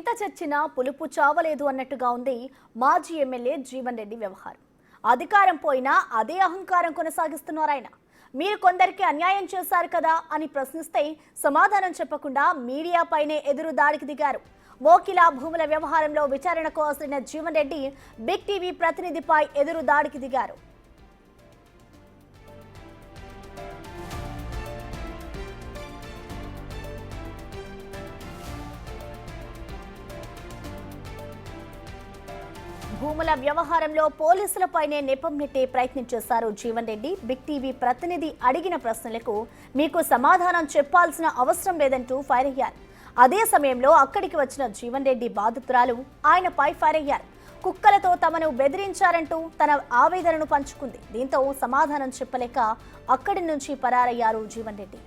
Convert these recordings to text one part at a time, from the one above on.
ఎంత చచ్చినా పులుపు చావలేదు అన్నట్టుగా ఉంది మాజీ ఎమ్మెల్యే జీవన్ రెడ్డి వ్యవహారం. అధికారం పోయినా అదే అహంకారం కొనసాగిస్తున్నారు ఆయన. మీరు కొందరికి అన్యాయం చేశారు కదా అని ప్రశ్నిస్తే సమాధానం చెప్పకుండా మీడియాపైనే ఎదురు దాడికి దిగారు. మోకిలా భూముల వ్యవహారంలో విచారణకు వస్తున్న జీవన్ రెడ్డి బిగ్ టీవీ ప్రతినిధిపై ఎదురు దాడికి దిగారు. భూముల వ్యవహారంలో పోలీసులపైనే నెపం నెట్టే ప్రయత్నం చేశారు జీవన్ రెడ్డి. బిగ్ టీవీ ప్రతినిధి అడిగిన ప్రశ్నలకు మీకు సమాధానం చెప్పాల్సిన అవసరం లేదంటూ ఫైర్ అయ్యారు. అదే సమయంలో అక్కడికి వచ్చిన జీవన్ రెడ్డి బాధితురాలు ఆయనపై ఫైర్ అయ్యారు. కుక్కలతో తమను బెదిరించారంటూ తన ఆవేదనను పంచుకుంది. దీంతో సమాధానం చెప్పలేక అక్కడి నుంచి పరారయ్యారు జీవన్ రెడ్డి.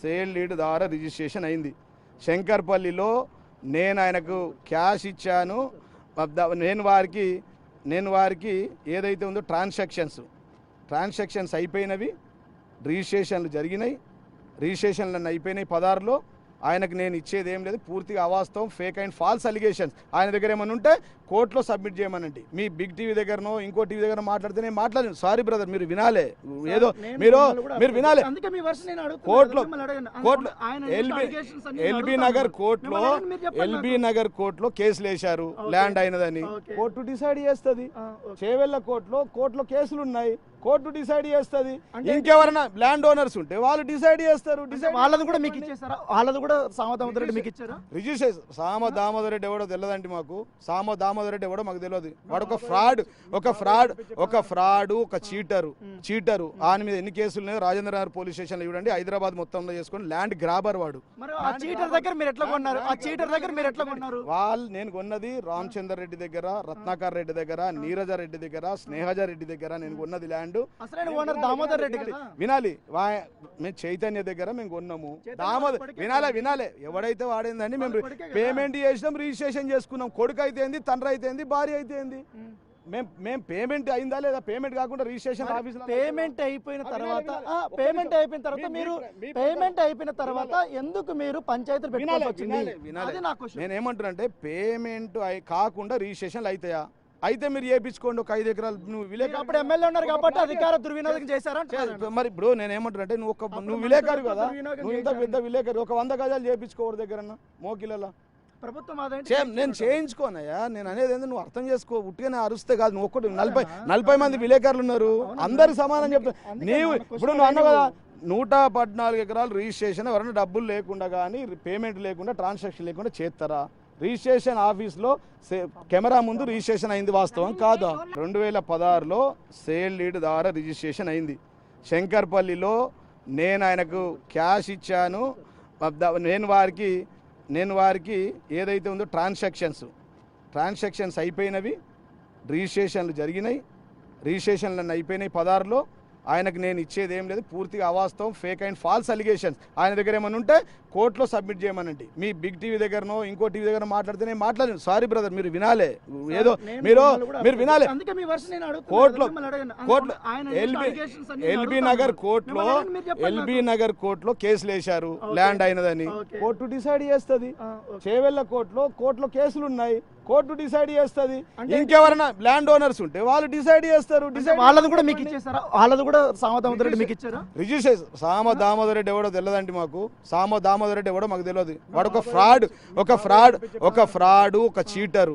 సేల్ లీడ్ ద్వారా రిజిస్ట్రేషన్ అయింది. శంకర్పల్లిలో నేను ఆయనకు క్యాష్ ఇచ్చాను. నేను వారికి ఏదైతే ఉందో ట్రాన్సాక్షన్స్ అయిపోయినవి, రిజిస్ట్రేషన్లు జరిగినాయి, రిజిస్ట్రేషన్లు అయిపోయినాయి 16లో. ఆయనకు నేను ఇచ్చేది ఏం లేదు, పూర్తిగా అవాస్తవం, ఫేక్ అండ్ ఫాల్స్ అలిగేషన్స్. ఆయన దగ్గర ఏమైనా ఉంటే కోర్టులో సబ్మిట్ చేయమనండి. మీ బిగ్ టీవీ దగ్గరనో ఇంకో టీవీ దగ్గర మాట్లాడితే నేను మాట్లాడను. సారీ బ్రదర్, మీరు వినాలే, ఏదో మీరు వినాలే. కోర్టులో ఎల్బీ నగర్ కోర్టులో కేసులు వేశారు ల్యాండ్ అయినదని. కోర్టు డిసైడ్ చేస్తుంది. చేవెళ్ళ కోర్టులో కేసులు ఉన్నాయి, కోర్టు డిసైడ్ చేస్తుంది. ఇంకెవరైనా ల్యాండ్ ఓనర్స్ ఉంటే వాళ్ళు డిసైడ్ చేస్తారు. వాళ్ళది కూడా మీకు ఇచ్చేసారా? వాళ్ళది కూడా సామ దామోదర్ రెడ్డి మీకు ఇచ్చారా? రిజిస్ట్రేషన్ సామ దామోదర్ రెడ్డి ఎవడో తెలియదండి మాకు. సామ దామోదర్ రెడ్డి ఎవడో మాకు తెలియదు. వాడు ఒక ఫ్రాడ్ ఒక చీటరు. ఆయన మీద ఎన్ని కేసులు ఉన్నాయి రాజేంద్ర నగర్ పోలీస్ స్టేషన్లో చూడండి. హైదరాబాద్ మొత్తంలో చేసుకొని ల్యాండ్ గ్రాబర్ వాడు. ఆ చీటర్ దగ్గర మీరు ఎట్లా కొన్నారు? వాళ్ళు నేను కొన్నది రామచంద్ర రెడ్డి దగ్గర, రత్నాకర్ రెడ్డి దగ్గర, నీరజ రెడ్డి దగ్గర, స్నేహజ రెడ్డి దగ్గర నేను కొన్నది ల్యాండ్. దామోదర్ రెడ్డి వినాలి, మేము చైతన్య దగ్గర మేము కొన్నాము. వినాలే ఎవడైతే వాడిందని మేము పేమెంట్ చేసినాం, రిజిస్ట్రేషన్ చేసుకున్నాం. కొడుకు అయితే ఏంది, తండ్రి అయితే ఏంది, భార్య అయితే ఏంది. మేము పేమెంట్ అయిందా లేదా? పేమెంట్ కాకుండా రిజిస్ట్రేషన్ ఆఫీస్ పేమెంట్ అయిపోయిన తర్వాత ఎందుకు మీరు పంచాయతీలు పెట్టుకోవాల్సి? నేనేమంటున్నానంటే పేమెంట్ కాకుండా రిజిస్ట్రేషన్లు అవుతాయా? అయితే మీరు చేయించుకోండి. ఒక 5 ఎకరాలు నువ్వు అప్పుడు ఎమ్మెల్యే ఉన్నారు కాబట్టి అధికార దుర్వినియోగం చేశారా? మరి ఇప్పుడు నేనేమంటున్నా, నువ్వు విలేకరు కదా, నువ్వు ఇంత పెద్ద విలేకరు, ఒక 100 గజాలు చేయించుకోవడం దగ్గర మోకిలలో ప్రభుత్వం నేను చేయించుకోనయ్యా. నేను అనేది ఏంటంటే నువ్వు అర్థం చేసుకో. ఉట్టిగానే అరుస్తే కాదు. నువ్వు ఒక్కటి 40 మంది విలేకరులు ఉన్నారు, అందరు సమానం చెప్తా. నీవు ఇప్పుడు నువ్వు అన్నావు కదా 114 ఎకరాలు రిజిస్ట్రేషన్, ఎవరైనా డబ్బులు లేకుండా కానీ పేమెంట్ లేకుండా ట్రాన్సాక్షన్ లేకుండా చేస్తారా? రిజిస్ట్రేషన్ ఆఫీస్లో కెమెరా ముందు రిజిస్ట్రేషన్ అయింది, వాస్తవం కాదా? 2016లో సేల్ లీడ్ ద్వారా రిజిస్ట్రేషన్ అయింది. శంకర్పల్లిలో నేను ఆయనకు క్యాష్ ఇచ్చాను. నేను వారికి ఏదైతే ఉందో ట్రాన్సాక్షన్స్ అయిపోయినవి, రిజిస్ట్రేషన్లు జరిగినాయి, రిజిస్ట్రేషన్లు అయిపోయినాయి 16లో. ఆయనకు నేను ఇచ్చేది ఏం లేదు, పూర్తిగా అవాస్తవం, ఫేక్ అండ్ ఫాల్స్ అలిగేషన్స్. ఆయన దగ్గర ఏమైనా ఉంటే కోర్టులో సబ్మిట్ చేయమనండి. మీ బిగ్ టీవీ దగ్గరనో ఇంకో టీవీ దగ్గర మాట్లాడితే నేను మాట్లాడను. సారీ బ్రదర్, మీరు వినాలే, ఏదో మీరు వినాలే. కోర్టులో ఎల్బీ నగర్ కోర్టులో కేసులు వేశారు ల్యాండ్ అయినదని. కోర్టు డిసైడ్ చేస్తుంది. చేవెళ్ళ కోర్టులో కేసులు ఉన్నాయి, కోర్టు డిసైడ్ చేస్తుంది. ఇంకెవరైనా ల్యాండ్ ఓనర్స్ ఉంటే వాళ్ళు డిసైడ్ చేస్తారు. వాళ్ళది కూడా మీకు ఇచ్చేసారా? వాళ్ళది కూడా సామ దామోదర్ రెడ్డి మీకు ఇచ్చారా? రిజిస్ట్రేషన్ సామ దామోదర్ రెడ్డి ఎవడో తెలియదండి మాకు. సామ దామోదర్ రెడ్డి ఎవడో మాకు తెలియదు. వాడు ఒక ఫ్రాడ్ ఒక చీటరు.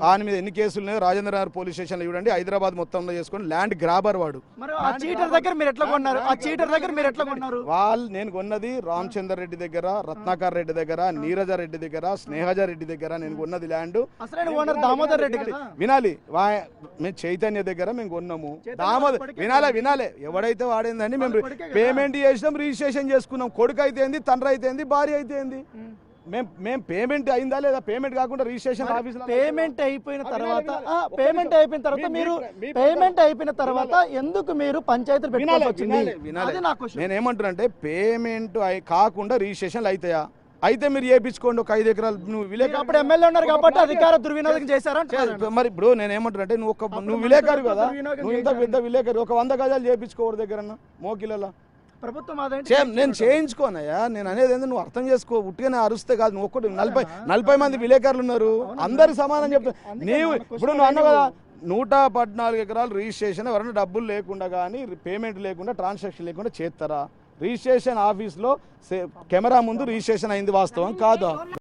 ఆయన మీద ఎన్ని కేసులు ఉన్నాయి రాజేంద్ర నగర్ పోలీస్ స్టేషన్లో చూడండి. హైదరాబాద్ మొత్తంలో చేసుకొని ల్యాండ్ గ్రాబర్ వాడు. ఆ చీటర్ దగ్గర మీరు ఎట్లా కొన్నారు? వాళ్ళు నేను కొన్నది రామచంద్ర రెడ్డి దగ్గర, రత్నాకర్ రెడ్డి దగ్గర, నీరజ రెడ్డి దగ్గర, స్నేహజ రెడ్డి దగ్గర నేను కొన్నది ల్యాండ్. దామోదర్ రెడ్డి వినాలి, మేము చైతన్య దగ్గర మేము కొన్నాము. వినాలే ఎవడైతే వాడిందని మేము పేమెంట్ చేసినాం, రిజిస్ట్రేషన్ చేసుకున్నాం. కొడుకు అయితే ఏంది, తండ్రి అయితే ఏంది, భార్య అయితే ఏంది. మేము పేమెంట్ అయిందా లేదా? పేమెంట్ కాకుండా రిజిస్ట్రేషన్ ఆఫీస్ పేమెంట్ అయిపోయిన తర్వాత ఎందుకు మీరు పంచాయతీలు పెట్టుకోవాల్సి? నేనేమంటున్నా అంటే పేమెంట్ కాకుండా రిజిస్ట్రేషన్లు అవుతాయా? అయితే మీరు చేయించుకోండి ఒక 5 ఎకరాలు నువ్వు మీరు విలేకరు అప్పుడు ఎమ్మెల్యే ఉన్నారు కాబట్టి అధికార దుర్వినియోగం చేశారు అంటున్నారు. మరి ఇప్పుడు నేను ఏమంటున్నా అంటే నువ్వు విలేకరు కదా, నువ్వు ఇంత పెద్ద విలేకరు, ఒక 100 గజాలు చేయించుకోవడం దగ్గర మోకిలలో ప్రభుత్వం అదేంటి నేను చేయించుకోనయ్యా. నేను అనేది ఏంటంటే నువ్వు అర్థం చేసుకో, ఉట్టిగానే అరుస్తే కాదు. నువ్వు ఒక్కటి 40 మంది విలేకరులు ఉన్నారు, అందరు సమానం చెప్తా. నీవు ఇప్పుడు నువ్వు అన్నావు కదా 114 ఎకరాలు రిజిస్ట్రేషన్ ఎవరైనా డబ్బులు లేకుండా కానీ పేమెంట్ లేకుండా ట్రాన్సాక్షన్ లేకుండా చేస్తారా? రిజిస్ట్రేషన్ ఆఫీస్లో కెమెరా ముందు రిజిస్ట్రేషన్ అయింది వాస్తవం కాదా?